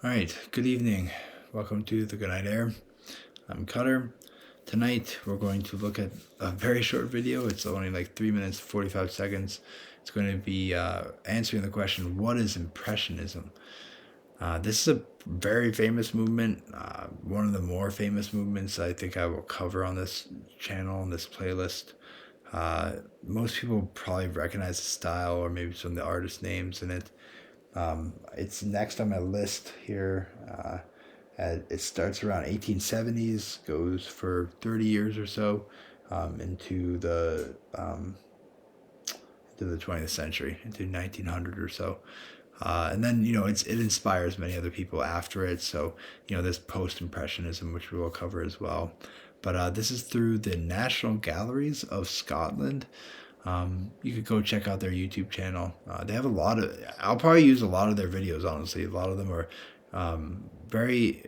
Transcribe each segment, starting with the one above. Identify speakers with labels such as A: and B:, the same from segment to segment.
A: All right, good evening. Welcome to the Good Night Air. I'm Cutter. Tonight we're going to look at a very short video. It's only like 3 minutes, 45 seconds. It's going to be answering the question, what is Impressionism? This is a very famous movement, one of the more famous movements I think I will cover on this channel, on this playlist. Most people probably recognize the style or maybe some of the artist names in it. It's next on my list here. It starts around 1870s, goes for 30 years or so into the 20th century, into 1900 or so. And then, it inspires many other people after it. So, there's post-impressionism, which we will cover as well. But this is through the National Galleries of Scotland. You could go check out their YouTube channel. They have I'll probably use a lot of their videos, honestly. A lot of them are very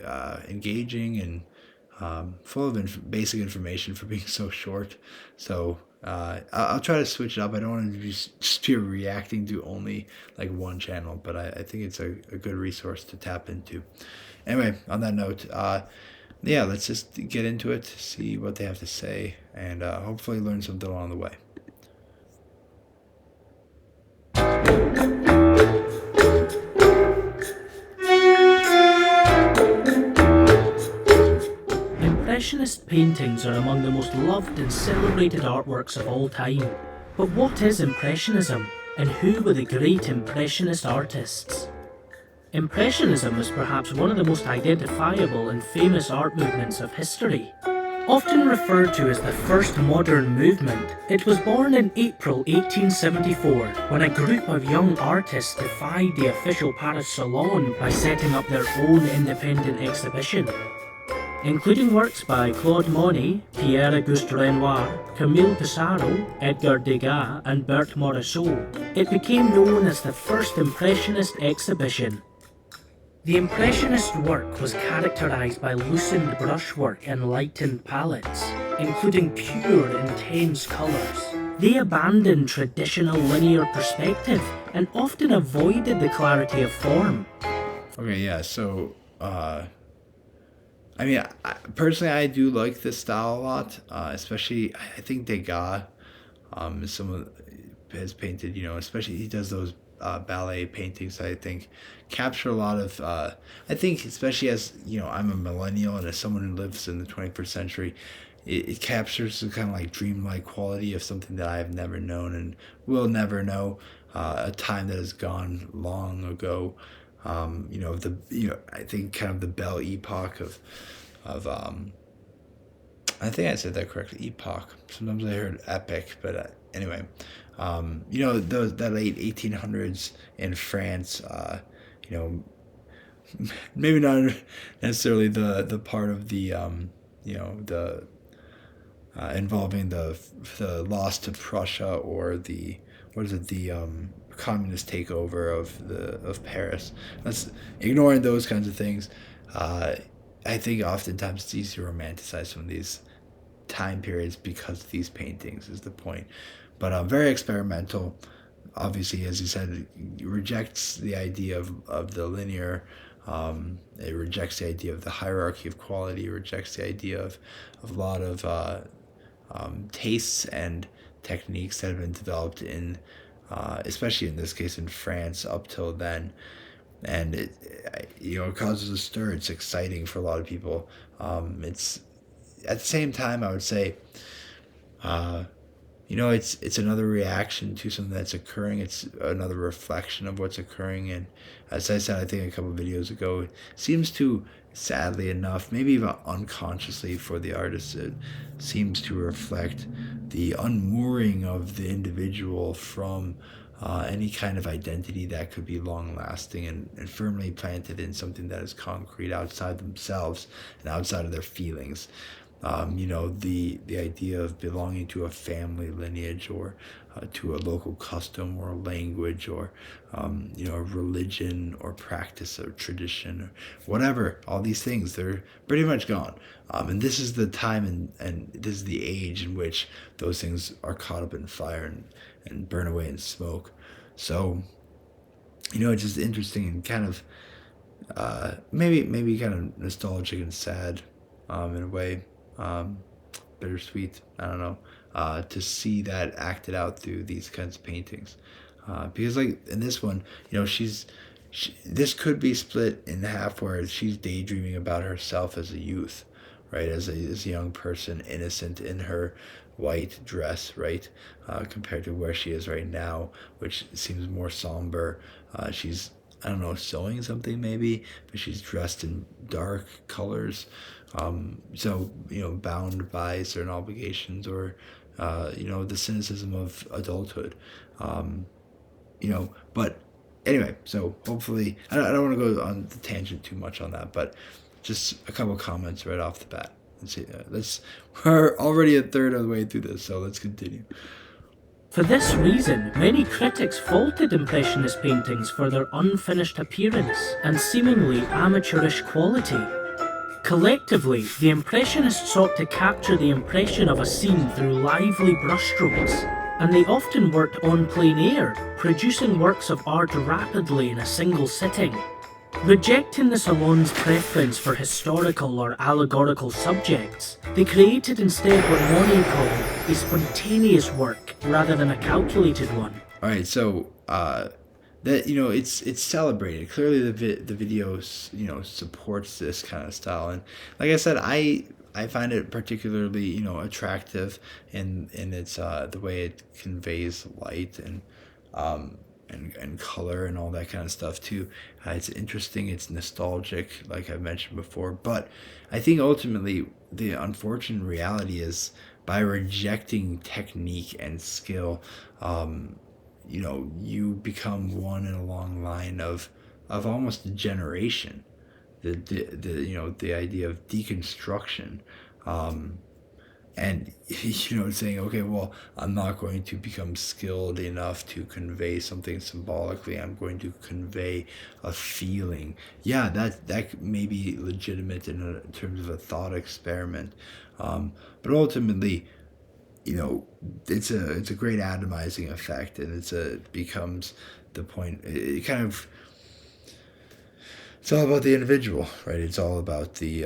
A: engaging and full of basic information for being so short. So I'll try to switch it up. I don't want to just be reacting to only like one channel, but I think it's a good resource to tap into. Anyway, on that note, yeah, let's just get into it, see what they have to say, and hopefully learn something along the way.
B: Impressionist paintings are among the most loved and celebrated artworks of all time. But what is Impressionism, and who were the great Impressionist artists? Impressionism is perhaps one of the most identifiable and famous art movements of history. Often referred to as the first modern movement, it was born in April 1874 when a group of young artists defied the official Paris Salon by setting up their own independent exhibition. Including works by Claude Monet, Pierre-Auguste Renoir, Camille Pissarro, Edgar Degas and Berthe Morisot, it became known as the first Impressionist exhibition. The Impressionist work was characterized by loosened brushwork and lightened palettes, including pure, intense colors. They abandoned traditional linear perspective and often avoided the clarity of form.
A: Okay, yeah, so personally, I do like this style a lot. Especially, I think Degas, has painted. Especially he does those ballet paintings. I think capture a lot of. I think, especially as I'm a millennial and as someone who lives in the 21st century, it captures the kind of like dreamlike quality of something that I have never known and will never know. A time that has gone long ago. I think kind of the Belle Epoch of I think I said that correctly, epoch. Sometimes I heard epic, but anyway, that late 1800s in France, you know, maybe not necessarily the part of the the involving the loss to Prussia or the communist takeover of Paris. That's ignoring those kinds of things. I think oftentimes it's easy to romanticize some of these time periods because of these paintings is the point. But very experimental. Obviously, as you said, it rejects the idea of the linear. It rejects the idea of the hierarchy of quality. It rejects the idea of a lot of tastes and techniques that have been developed in, especially in this case in France up till then, and it causes a stir. It's exciting for a lot of people. It's at the same time, I would say, it's another reaction to something that's occurring. It's another reflection of what's occurring. And as I said, I think a couple of videos ago, it seems to, sadly enough, maybe even unconsciously for the artist, it seems to reflect the unmooring of the individual from any kind of identity that could be long lasting and firmly planted in something that is concrete outside themselves and outside of their feelings. The idea of belonging to a family lineage or to a local custom or a language or, a religion or practice or tradition or whatever, all these things, they're pretty much gone. And this is the time and this is the age in which those things are caught up in fire and burn away in smoke. So, it's just interesting and kind of maybe kind of nostalgic and sad, in a way, bittersweet. I don't know. To see that acted out through these kinds of paintings, because like in this one, this could be split in half where she's daydreaming about herself as a youth, right? As a young person, innocent in her white dress, right? Compared to where she is right now, which seems more somber. She's, I don't know, sewing something maybe, but she's dressed in dark colors. So, bound by certain obligations or, the cynicism of adulthood. But anyway, so hopefully, I don't want to go on the tangent too much on that, but just a couple comments right off the bat. We're already a third of the way through this, so let's continue.
B: For this reason, many critics faulted Impressionist paintings for their unfinished appearance and seemingly amateurish quality. Collectively, the Impressionists sought to capture the impression of a scene through lively brushstrokes, and they often worked on plein air, producing works of art rapidly in a single sitting. Rejecting the Salon's preference for historical or allegorical subjects, they created instead what Monet called a spontaneous work rather than a calculated one.
A: All right, so it's celebrated. Clearly, the video supports this kind of style, and like I said, I find it particularly attractive in its the way it conveys light and color and all that kind of stuff too. It's interesting. It's nostalgic, like I mentioned before. But I think ultimately the unfortunate reality is by rejecting technique and skill, you become one in a long line of almost a generation. The idea of deconstruction. And saying, okay, well, I'm not going to become skilled enough to convey something symbolically. I'm going to convey a feeling. Yeah, that may be legitimate in terms of a thought experiment, but ultimately, it's a great atomizing effect, and it becomes the point. It's all about the individual, right? It's all about the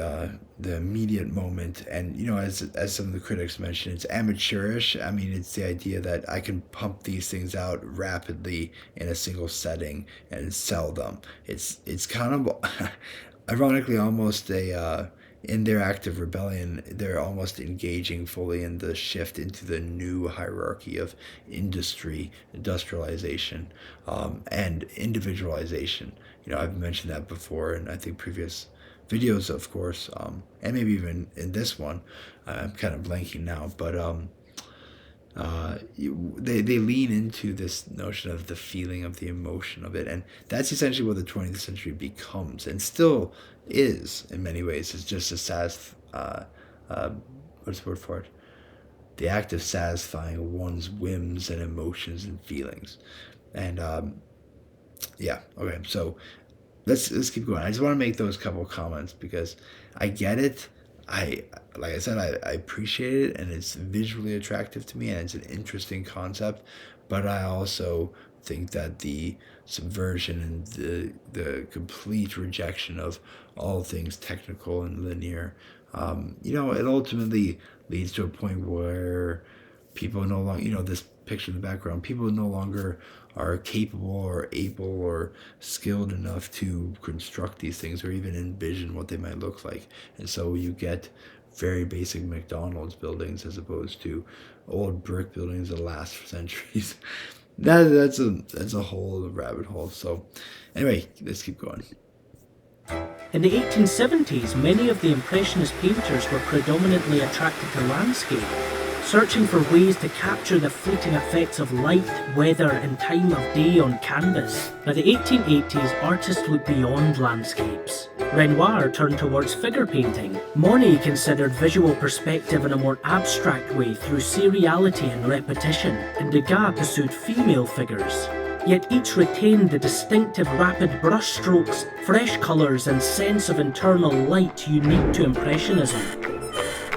A: immediate moment, and as some of the critics mentioned, it's amateurish. I mean, it's the idea that I can pump these things out rapidly in a single setting and sell them. It's kind of ironically almost in their act of rebellion, they're almost engaging fully in the shift into the new hierarchy of industrialization, and individualization. I've mentioned that before, and I think previous videos, of course, and maybe even in this one. I'm kind of blanking now, but they lean into this notion of the feeling of the emotion of it, and that's essentially what the 20th century becomes, and still is in many ways. It's just what's the word for it? The act of satisfying one's whims and emotions and feelings, and yeah, okay, so let's keep going. I just want to make those couple comments because I get it. Like I said, I appreciate it, and it's visually attractive to me, and it's an interesting concept. But I also think that the subversion and the complete rejection of all things technical and linear, it ultimately leads to a point where people no longer, this picture in the background, people no longer are capable or able or skilled enough to construct these things or even envision what they might look like. And so you get very basic McDonald's buildings as opposed to old brick buildings that last for centuries. That's a whole rabbit hole. So anyway, let's keep going.
B: In the 1870s, many of the Impressionist painters were predominantly attracted to landscape, searching for ways to capture the fleeting effects of light, weather, and time of day on canvas. By the 1880s, artists looked beyond landscapes. Renoir turned towards figure painting. Monet considered visual perspective in a more abstract way through seriality and repetition, and Degas pursued female figures. Yet each retained the distinctive rapid brushstrokes, fresh colours, and sense of internal light unique to Impressionism.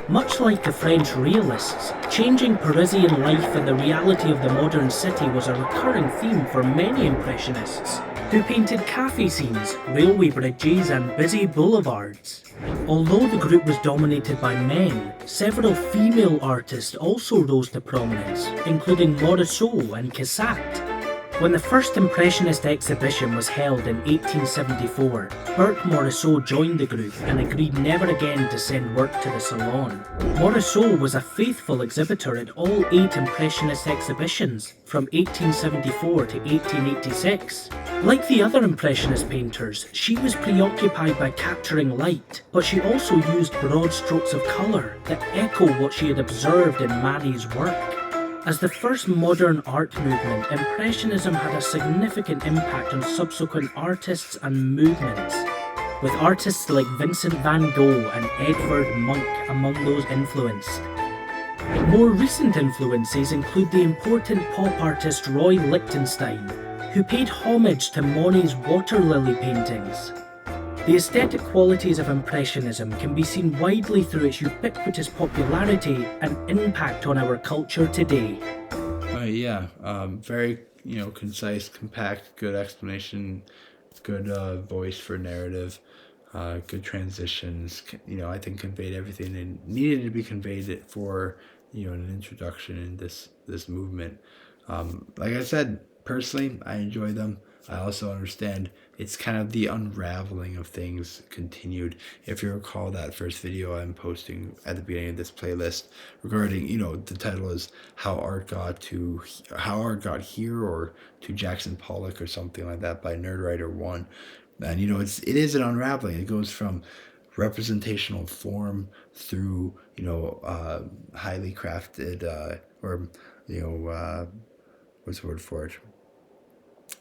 B: Much like the French realists, changing Parisian life and the reality of the modern city was a recurring theme for many Impressionists. who painted cafe scenes, railway bridges, and busy boulevards. Although the group was dominated by men, several female artists also rose to prominence, including Morisot and Cassatt. When the first Impressionist exhibition was held in 1874, Bert Morisot joined the group and agreed never again to send work to the Salon. Morisot was a faithful exhibitor at all 8 Impressionist exhibitions from 1874 to 1886. Like the other Impressionist painters, she was preoccupied by capturing light, but she also used broad strokes of colour that echo what she had observed in Manet's work. As the first modern art movement, Impressionism had a significant impact on subsequent artists and movements, with artists like Vincent van Gogh and Edvard Munch among those influenced. More recent influences include the important pop artist Roy Lichtenstein, who paid homage to Monet's water lily paintings. The aesthetic qualities of Impressionism can be seen widely through its ubiquitous popularity and impact on our culture today.
A: Very concise, compact, good explanation, good voice for narrative, good transitions. I think conveyed everything that needed to be conveyed for an introduction in this movement. Like I said, personally, I enjoy them. I also understand it's kind of the unraveling of things continued. If you recall that first video I'm posting at the beginning of this playlist regarding, the title is How Art Got Here, or to Jackson Pollock or something like that, by Nerdwriter1. And it is an unraveling. It goes from representational form through highly crafted what's the word for it,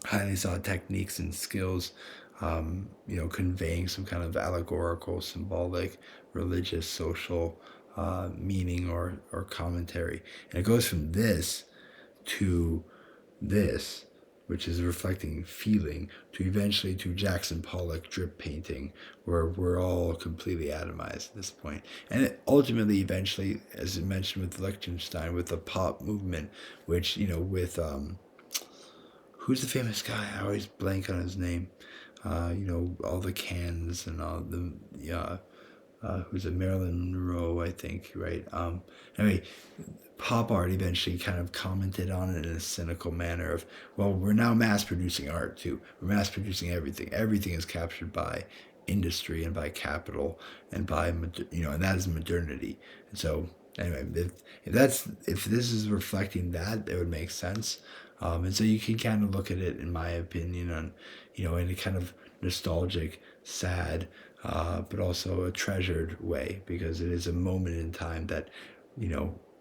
A: highly sought techniques and skills, conveying some kind of allegorical, symbolic, religious, social meaning or commentary. And it goes from this to this, which is reflecting feeling, to eventually to Jackson Pollock drip painting, where we're all completely atomized at this point. And it ultimately, eventually, as I mentioned with Liechtenstein, with the pop movement, which, with, who's the famous guy? I always blank on his name. All the cans and all the, who's it, Marilyn Monroe, I think, right? Anyway, pop art eventually kind of commented on it in a cynical manner of, well, we're now mass producing art too. We're mass producing everything. Everything is captured by industry and by capital and by, and that is modernity. And so anyway, if this is reflecting that, it would make sense. And so you can kind of look at it, in my opinion, on, in a kind of nostalgic, sad, but also a treasured way, because it is a moment in time that,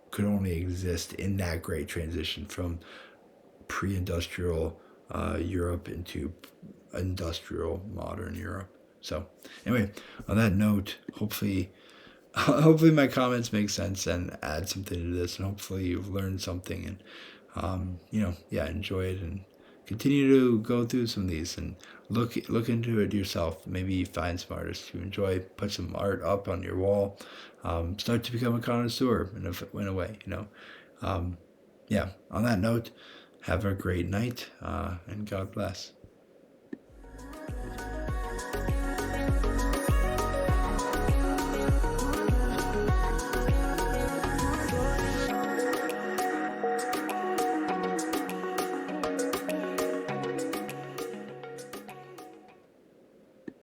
A: could only exist in that great transition from pre-industrial Europe into industrial modern Europe. So anyway, on that note, hopefully my comments make sense and add something to this, and hopefully you've learned something and enjoy it and continue to go through some of these and look into it yourself. Maybe find some artists you enjoy, put some art up on your wall, start to become a connoisseur in a way. On that note, have a great night, and God bless.